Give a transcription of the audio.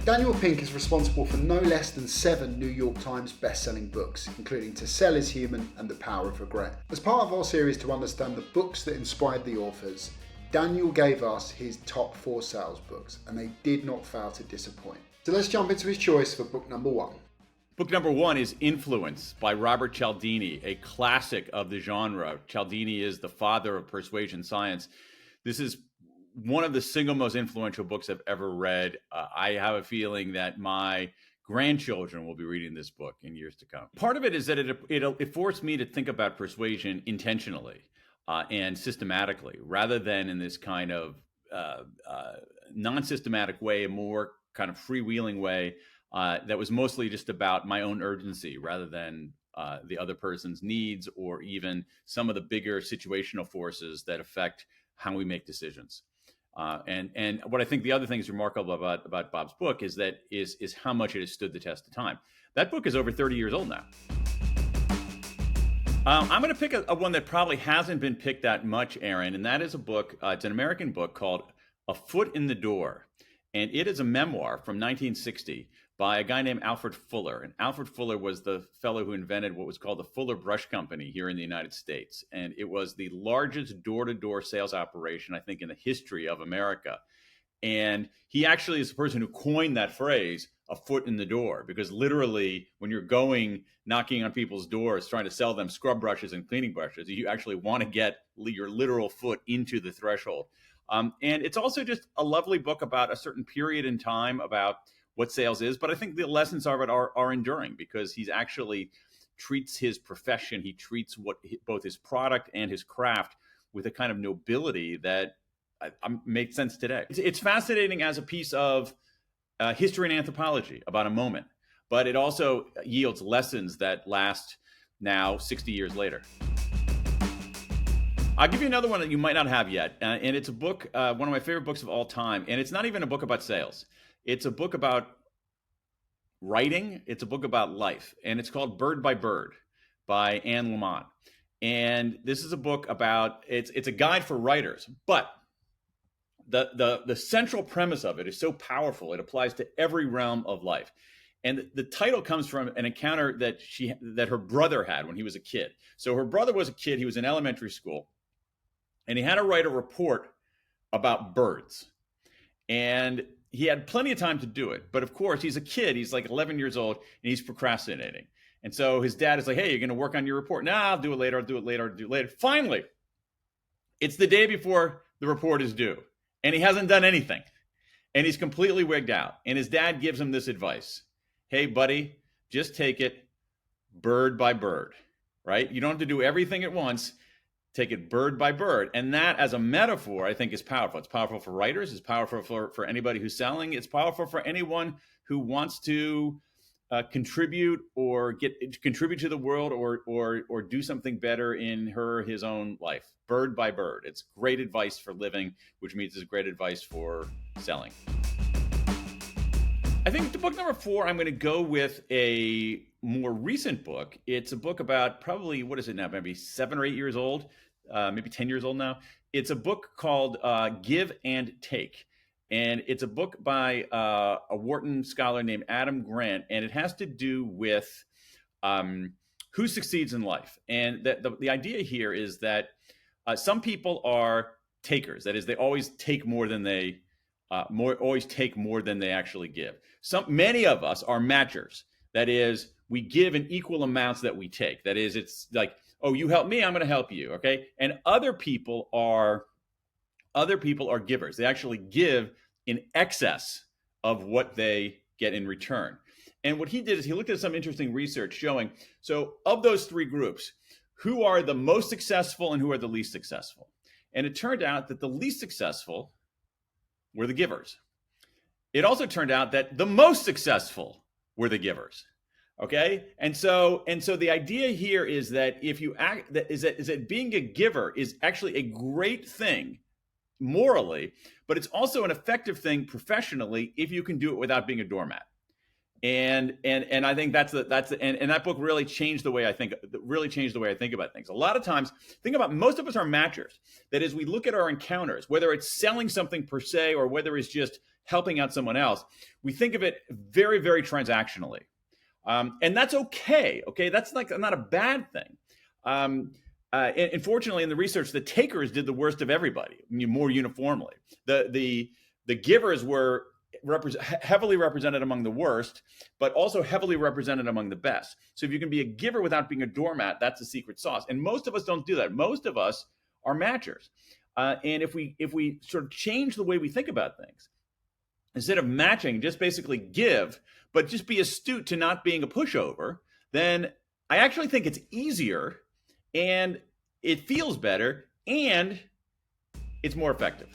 Daniel Pink is responsible for no less than 7 New York Times best-selling books, including To Sell is Human and The Power of Regret. As part of our series to understand the books that inspired the authors, Daniel gave us his top 4 sales books, and they did not fail to disappoint. So let's jump into his choice for book number 1. Book number 1 is Influence by Robert Cialdini, a classic of the genre. Cialdini is the father of persuasion science. This is one of the single most influential books I've ever read. I have a feeling that my grandchildren will be reading this book in years to come. Part of it is that it forced me to think about persuasion intentionally and systematically, rather than in this kind of non-systematic way, a more kind of freewheeling way that was mostly just about my own urgency rather than the other person's needs or even some of the bigger situational forces that affect how we make decisions. And what I think the other thing is remarkable about Bob's book is how much it has stood the test of time. That book is over 30 years old now. I'm going to pick a one that probably hasn't been picked that much, Aaron, and that is a book. It's an American book called A Foot in the Door, and it is a memoir from 1960 by a guy named Alfred Fuller. And Alfred Fuller was the fellow who invented what was called the Fuller Brush Company here in the United States. And it was the largest door-to-door sales operation, I think, in the history of America. And he actually is the person who coined that phrase, a foot in the door, because literally when you're going, knocking on people's doors, trying to sell them scrub brushes and cleaning brushes, you actually want to get your literal foot into the threshold. And it's also just a lovely book about a certain period in time, about what sales is, but I think the lessons of it are enduring, because he's actually treats his profession, he treats both his product and his craft with a kind of nobility that makes sense today. It's fascinating as a piece of history and anthropology about a moment, but it also yields lessons that last now 60 years later. I'll give you another one that you might not have yet, and it's a book, one of my favorite books of all time, and it's not even a book about sales. It's a book about writing. It's a book about life, and it's called Bird by Bird by Anne Lamott. And this is a book about, it's a guide for writers, but the central premise of it is so powerful. It applies to every realm of life. And the title comes from an encounter that her brother had when he was a kid. So her brother was a kid, he was in elementary school, and he had to write a report about birds. And he had plenty of time to do it. But of course, he's a kid. He's like 11 years old, and he's procrastinating. And so his dad is like, hey, you're going to work on your report? Nah, I'll do it later. I'll do it later. I'll do it later. Finally, it's the day before the report is due, and he hasn't done anything. And he's completely wigged out. And his dad gives him this advice. Hey, buddy, just take it bird by bird, right? You don't have to do everything at once. Take it bird by bird. And that as a metaphor, I think, is powerful. It's powerful for writers. It's powerful for anybody who's selling. It's powerful for anyone who wants to contribute to the world or do something better in his own life. Bird by bird. It's great advice for living, which means it's great advice for selling. I think the book number 4, I'm going to go with a more recent book. It's a book about probably, what is it now? Maybe 7 or 8 years old, maybe 10 years old now. It's a book called Give and Take. And it's a book by a Wharton scholar named Adam Grant. And it has to do with who succeeds in life. And the idea here is that some people are takers. That is, they always take more than they actually give. Many of us are matchers. That is, we give in equal amounts that we take. That is, it's like, oh, you help me, I'm going to help you. Okay. And other people are givers. They actually give in excess of what they get in return. And what he did is he looked at some interesting research showing, so of those 3 groups, who are the most successful and who are the least successful. And it turned out that the least successful were the givers. It also turned out that the most successful were the givers. Okay. And so the idea here is that if you act, is that being a giver is actually a great thing morally, but it's also an effective thing professionally if you can do it without being a doormat. And I think that's that book really changed the way I think about things. A lot of times, think about, most of us are matchers. That is, we look at our encounters, whether it's selling something per se or whether it's just helping out someone else, we think of it very, very transactionally. And that's okay. Okay. That's like not a bad thing. And fortunately, in the research, the takers did the worst of everybody more uniformly. The givers were heavily represented among the worst, but also heavily represented among the best. So if you can be a giver without being a doormat, that's the secret sauce. And most of us don't do that. Most of us are matchers. And if we sort of change the way we think about things, instead of matching, just basically give, but just be astute to not being a pushover, then I actually think it's easier and it feels better and it's more effective.